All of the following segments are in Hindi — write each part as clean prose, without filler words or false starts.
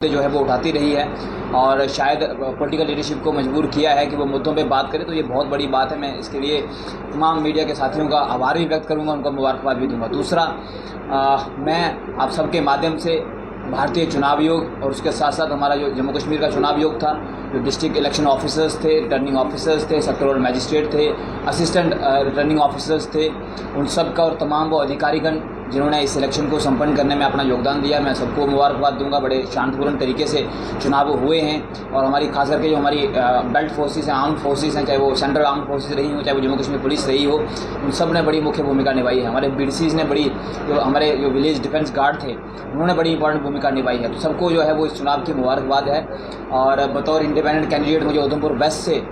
जो है वो उठाती रही है और शायद पॉलिटिकल लीडरशिप को मजबूर किया है कि वो मुद्दों पे बात करे। तो ये बहुत बड़ी बात है। मैं इसके लिए तमाम मीडिया के साथियों का आभार भी व्यक्त करूंगा, उनको मुबारकबाद भी दूंगा। दूसरा, मैं आप सबके माध्यम से भारतीय चुनाव आयोग और उसके साथ साथ हमारा जो जम्मू कश्मीर का चुनाव आयोग था, जो डिस्ट्रिक्ट इलेक्शन ऑफिसर्स थे, रिटर्निंग ऑफिसर्स थे, सेक्टोरल मैजिस्ट्रेट थे, असिस्टेंट रिटर्निंग ऑफिसर्स थे, उन सब का और तमाम वो अधिकारीगण जिन्होंने इस इलेक्शन को संपन्न करने में अपना योगदान दिया, मैं सबको मुबारकबाद दूंगा। बड़े शांतिपूर्ण तरीके से चुनाव हुए हैं और हमारी खास करके जो हमारी बेल्ट फोर्सेस हैं, आर्म्ड फोर्सेस हैं, चाहे वो सेंट्रल आर्म्ड फोर्सेस रही हो, चाहे वो जम्मू कश्मीर पुलिस रही हो, उन सब ने बड़ी मुख्य भूमिका निभाई है। हमारे बीडीसीज ने बड़ी, जो हमारे जो विलेज डिफेंस गार्ड थे, उन्होंने बड़ी इंपॉर्टेंट भूमिका निभाई है। तो सबको जो है वो इस चुनाव की मुबारकबाद है। और बतौर इंडिपेंडेंट कैंडिडेट मुझे उधमपुर वेस्ट से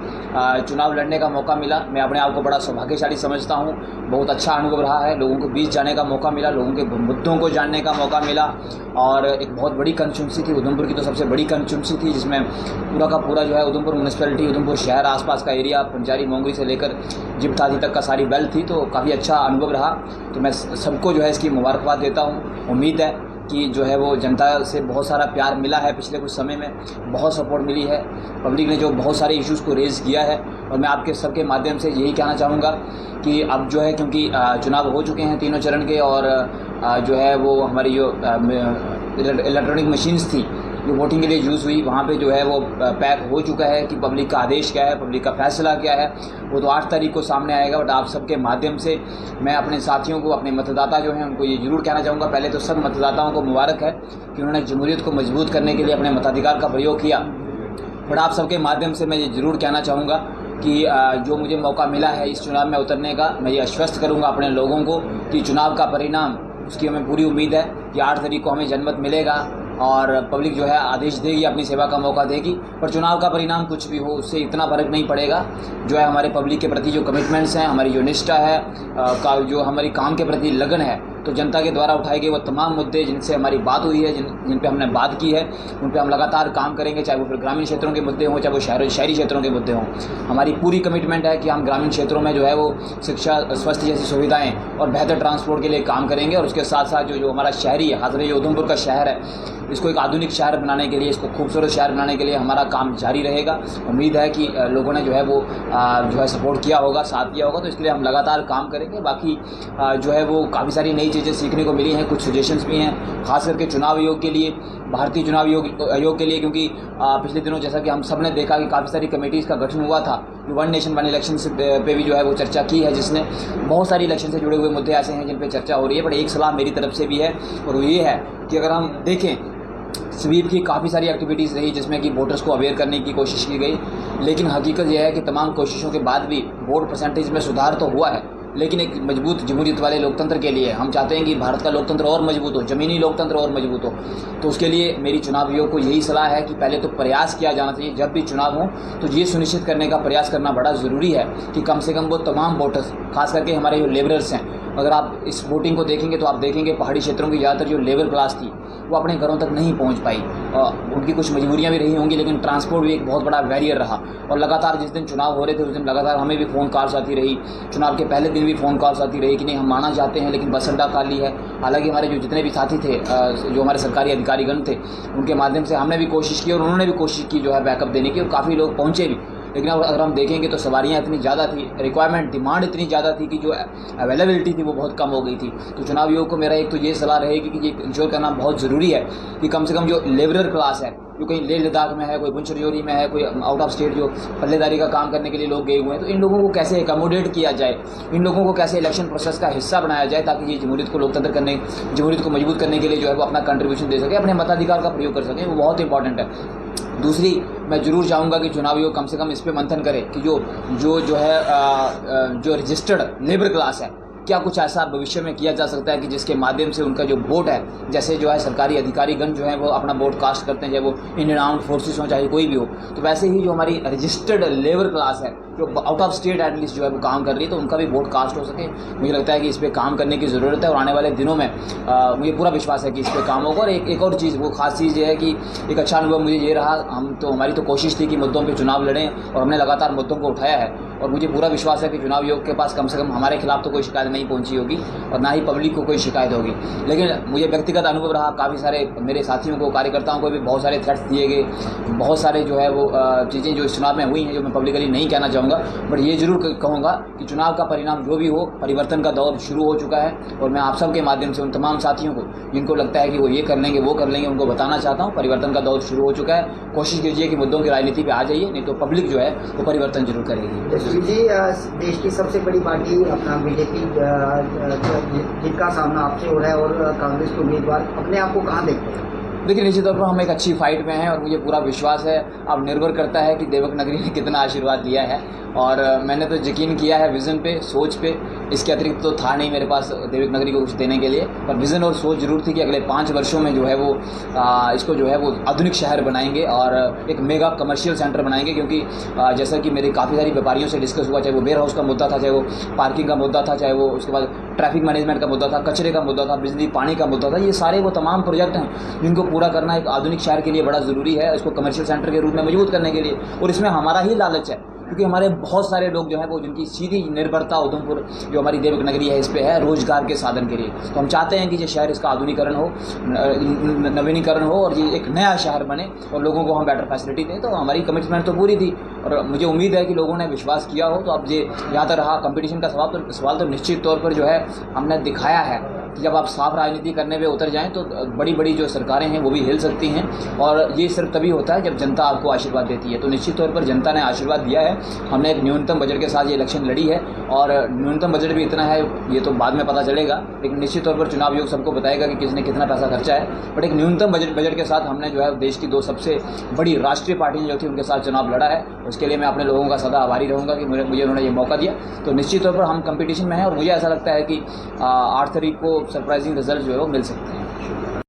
चुनाव लड़ने का मौका मिला। मैं अपने आप को बड़ा सौभाग्यशाली समझता हूँ। बहुत अच्छा अनुभव रहा है, लोगों के बीच जाने का मौका मिला, लोगों के मुद्दों को जानने का मौका मिला। और एक बहुत बड़ी कंस्टिट्यूंसी थी उधमपुर की, तो सबसे बड़ी कंस्टिट्यूंसी थी जिसमें पूरा का पूरा जो है उधमपुर म्यूनसिपैलिटी, उधमपुर शहर, आसपास का एरिया, पंजारी मोंगरी से लेकर जिप्तादी तक का सारी बेल्ट थी। तो काफ़ी अच्छा अनुभव रहा। तो मैं सबको जो है इसकी मुबारकबाद देता हूँ। उम्मीद है कि जो है वो जनता से बहुत सारा प्यार मिला है, पिछले कुछ समय में बहुत सपोर्ट मिली है, पब्लिक ने जो बहुत सारे इश्यूज़ को रेज़ किया है। और मैं आपके सबके माध्यम से यही कहना चाहूँगा कि अब जो है, क्योंकि चुनाव हो चुके हैं तीनों चरण के, और जो है वो हमारी जो इलेक्ट्रॉनिक मशीन्स थी जो वोटिंग के लिए यूज़ हुई, वहाँ पे जो है वो पैक हो चुका है कि पब्लिक का आदेश क्या है, पब्लिक का फैसला क्या है, वो तो 8 तारीख को सामने आएगा। बट आप सबके माध्यम से मैं अपने साथियों को, अपने मतदाता जो हैं, उनको ये जरूर कहना चाहूँगा, पहले तो सब मतदाताओं को मुबारक है कि उन्होंने जमहूरियत को मजबूत करने के लिए अपने मताधिकार का प्रयोग किया। बट आप सबके माध्यम से मैं ये ज़रूर कहना चाहूँगा कि जो मुझे मौका मिला है इस चुनाव में उतरने का, मैं ये आश्वस्त करूँगा अपने लोगों को कि चुनाव का परिणाम, उसकी हमें पूरी उम्मीद है कि 8 तारीख को हमें जनमत मिलेगा और पब्लिक जो है आदेश देगी, अपनी सेवा का मौका देगी। पर चुनाव का परिणाम कुछ भी हो, उससे इतना फर्क नहीं पड़ेगा। जो है हमारे पब्लिक के प्रति जो कमिटमेंट्स हैं, हमारी जो निष्ठा है, जो हमारी काम के प्रति लगन है, तो जनता के द्वारा उठाए गए वो तमाम मुद्दे जिनसे हमारी बात हुई है, जिन पे हमने बात की है, उन पे हम लगातार काम करेंगे। चाहे वो फिर ग्रामीण क्षेत्रों के मुद्दे हों, चाहे वो शहरी क्षेत्रों के मुद्दे हों। हमारी पूरी कमिटमेंट है कि हम ग्रामीण क्षेत्रों में जो है वो शिक्षा, स्वास्थ्य जैसी सुविधाएँ और बेहतर ट्रांसपोर्ट के लिए काम करेंगे। और उसके साथ साथ जो हमारा शहरी है, खासकर जो उधमपुर का शहर है, इसको एक आधुनिक शहर बनाने के लिए, इसको खूबसूरत शहर बनाने के लिए हमारा काम जारी रहेगा। उम्मीद है कि लोगों ने जो है वो जो है सपोर्ट किया होगा, साथ दिया होगा, तो इसके लिए हम लगातार काम करेंगे। बाकी जो है वो काफ़ी सारी नई चीज़ें सीखने को मिली हैं, कुछ सजेशंस भी हैं, खास करके चुनाव आयोग के लिए, भारतीय चुनाव आयोग के लिए, क्योंकि पिछले दिनों जैसा कि हम सब ने देखा कि काफ़ी सारी कमेटीज़ का गठन हुआ था। वन नेशन वन इलेक्शन पे भी जो है वो चर्चा की है, जिसने बहुत सारी इलेक्शन से जुड़े हुए मुद्दे ऐसे हैं जिन पर चर्चा हो रही है। बट एक सलाह मेरी तरफ से भी है, और वो ये है कि अगर हम देखें, स्वीप की काफ़ी सारी एक्टिविटीज़ रही जिसमें कि वोटर्स को अवेयर करने की कोशिश की गई, लेकिन हकीकत यह है कि तमाम कोशिशों के बाद भी वोट परसेंटेज में सुधार तो हुआ है। लेकिन एक मजबूत जमहूरियत वाले लोकतंत्र के लिए हम चाहते हैं कि भारत का लोकतंत्र और मजबूत हो, ज़मीनी लोकतंत्र और मजबूत हो। तो उसके लिए मेरी चुनाव आयोग को यही सलाह है कि पहले तो प्रयास किया जाना चाहिए, जब भी चुनाव हो तो ये सुनिश्चित करने का प्रयास करना बड़ा ज़रूरी है कि कम से कम वो तमाम वोटर्स, खास करके हमारे जो लेबरर्स हैं, अगर आप इस वोटिंग को देखेंगे तो आप देखेंगे पहाड़ी क्षेत्रों की ज़्यादातर जो लेबर क्लास थी वो अपने घरों तक नहीं पहुंच पाई। उनकी कुछ मजबूरियां भी रही होंगी, लेकिन ट्रांसपोर्ट भी एक बहुत बड़ा बैरियर रहा। और लगातार जिस दिन चुनाव हो रहे थे उस दिन लगातार हमें भी फ़ोन कॉल्स आती रही, चुनाव के पहले दिन भी फ़ोन कॉल्स आती रही कि नहीं हम आना चाहते हैं लेकिन बस अड्डा खाली है। हालांकि हमारे जो जितने भी साथी थे, जो हमारे सरकारी अधिकारीगण थे, उनके माध्यम से हमने भी कोशिश की और उन्होंने भी कोशिश की जो है बैकअप देने की, और काफ़ी लोग पहुँचे भी। लेकिन अगर हम देखेंगे तो सवारियां इतनी ज़्यादा थी, रिक्वायरमेंट, डिमांड इतनी ज़्यादा थी कि जो अवेलेबिलिटी थी वो बहुत कम हो गई थी। तो चुनाव आयोग को मेरा एक तो ये सलाह रहेगी कि ये इंश्योर करना बहुत ज़रूरी है कि कम से कम जो लेबरर क्लास है, जो कहीं लेह लद्दाख में है, कोई पुंछ रजौरी में है, कोई आउट ऑफ स्टेट जो पल्लेदारी का काम करने के लिए लोग गए हुए हैं, तो इन लोगों को कैसे एकोमोडेट किया जाए, इन लोगों को कैसे इलेक्शन प्रोसेस का हिस्सा बनाया जाए, ताकि ये जमहूरियत को लोकतंत्र करने, जमहूरियत को मजबूत करने के लिए जो है वो अपना कंट्रीब्यूशन दे सके, अपने मताधिकार का प्रयोग कर सकें। वो बहुत इंपॉर्टेंट है। दूसरी, मैं जरूर चाहूँगा कि चुनाव आयोग कम से कम इस पे मंथन करे कि जो रजिस्टर्ड लेबर क्लास है, क्या कुछ ऐसा भविष्य में किया जा सकता है कि जिसके माध्यम से उनका जो वोट है, जैसे जो है सरकारी अधिकारीगण जो है वो अपना वोट कास्ट करते हैं, चाहे वो इंडियन आर्म्ड फोर्सेस हो चाहे कोई भी हो, तो वैसे ही जो हमारी रजिस्टर्ड लेबर क्लास है जो आउट ऑफ स्टेट एटलीस्ट जो है वो काम कर रही है, तो उनका भी वोट कास्ट हो सके। मुझे लगता है कि इस पर काम करने की ज़रूरत है और आने वाले दिनों में मुझे पूरा विश्वास है कि इस पर काम होगा। और एक और चीज़, वो खास चीज़ ये है कि एक अच्छा अनुभव मुझे ये रहा, हमारी तो कोशिश थी कि मुद्दों पर चुनाव लड़ें और हमने लगातार मुद्दों को उठाया है, और मुझे पूरा विश्वास है कि चुनाव आयोग के पास कम से कम हमारे खिलाफ तो कोई शिकायत नहीं नहीं पहुंची होगी और ना ही पब्लिक को कोई शिकायत होगी। लेकिन मुझे व्यक्तिगत अनुभव रहा, काफ़ी सारे मेरे साथियों को, कार्यकर्ताओं को भी बहुत सारे थ्रेट्स दिए गए, बहुत सारे जो है वो चीज़ें जो इस चुनाव में हुई हैं जो मैं पब्लिकली नहीं कहना चाहूँगा, बट ये ज़रूर कहूँगा कि चुनाव का परिणाम जो भी हो, परिवर्तन का दौर शुरू हो चुका है। और मैं आप सब के माध्यम से उन तमाम साथियों को जिनको लगता है कि वो ये कर लेंगे वो कर लेंगे, उनको बताना चाहता हूँ परिवर्तन का दौर शुरू हो चुका है। कोशिश कीजिए कि मुद्दों की राजनीति पे आ जाइए, नहीं तो पब्लिक जो है वो परिवर्तन जरूर करेगी। जसवीर जी, देश की सबसे बड़ी पार्टी अपना बीजेपी जिनका सामना आपसे हो रहा है और कांग्रेस के उम्मीदवार अपने आप को कहाँ देखते हैं? देखिए, निश्चित तौर पर हम एक अच्छी फाइट में हैं और मुझे पूरा विश्वास है। अब निर्भर करता है कि देवक नगरी ने कितना आशीर्वाद दिया है, और मैंने तो यकीन किया है विज़न पे, सोच पे। इसके अतिरिक्त तो था नहीं मेरे पास देवक नगरी को कुछ देने के लिए, पर विज़न और सोच जरूर थी कि अगले 5 वर्षों में जो है वो इसको जो है वो आधुनिक शहर बनाएंगे और एक मेगा कमर्शियल सेंटर बनाएंगे। क्योंकि जैसा कि मेरे काफ़ी सारी व्यापारियों से डिस्कस हुआ, चाहे वो वेयर हाउस का मुद्दा था, चाहे वो पार्किंग का मुद्दा था, चाहे वो उसके बाद ट्रैफिक मैनेजमेंट का मुद्दा था, कचरे का मुद्दा था, बिजली पानी का मुद्दा था, ये सारे वो तमाम प्रोजेक्ट हैं जिनको पूरा करना एक आधुनिक शहर के लिए बड़ा ज़रूरी है, इसको कमर्शियल सेंटर के रूप में मजबूत करने के लिए। और इसमें हमारा ही लालच है, क्योंकि हमारे बहुत सारे लोग जो हैं वो जिनकी सीधी निर्भरता उधमपुर जो हमारी देवक नगरी है इस पे है, रोजगार के साधन के लिए। तो हम चाहते हैं कि ये शहर, इसका आधुनिकरण हो, नवीनीकरण हो और ये एक नया शहर बने और लोगों को हम बेटर फैसिलिटी दें। तो हमारी कमिटमेंट तो पूरी थी और मुझे उम्मीद है कि लोगों ने विश्वास किया हो। तो अब ये यहाँ तक रहा कंपटीशन का सवाल, तो निश्चित तौर पर जो है हमने दिखाया है कि जब आप साफ राजनीति करने पे उतर जाएं तो बड़ी बड़ी जो सरकारें हैं वो भी हिल सकती हैं, और ये सिर्फ तभी होता है जब जनता आपको आशीर्वाद देती है। तो निश्चित तौर पर जनता ने आशीर्वाद दिया है। हमने एक न्यूनतम बजट के साथ ये इलेक्शन लड़ी है, और न्यूनतम बजट भी इतना है ये तो बाद में पता चलेगा, लेकिन निश्चित तौर पर चुनाव आयोग सबको बताएगा कि किसने कितना पैसा खर्चा है। बट एक न्यूनतम बजट के साथ हमने जो है देश की 2 सबसे बड़ी राष्ट्रीय पार्टियाँ जो थी उनके साथ चुनाव लड़ा है। उसके लिए मैं अपने लोगों का सदा आभारी रहूँगा कि मुझे उन्होंने ये मौका दिया। तो निश्चित तौर पर हम कंपटीशन में हैं और मुझे ऐसा लगता है कि 8 तारीख को सरप्राइजिंग रिजल्ट जो है वो मिल सकते हैं।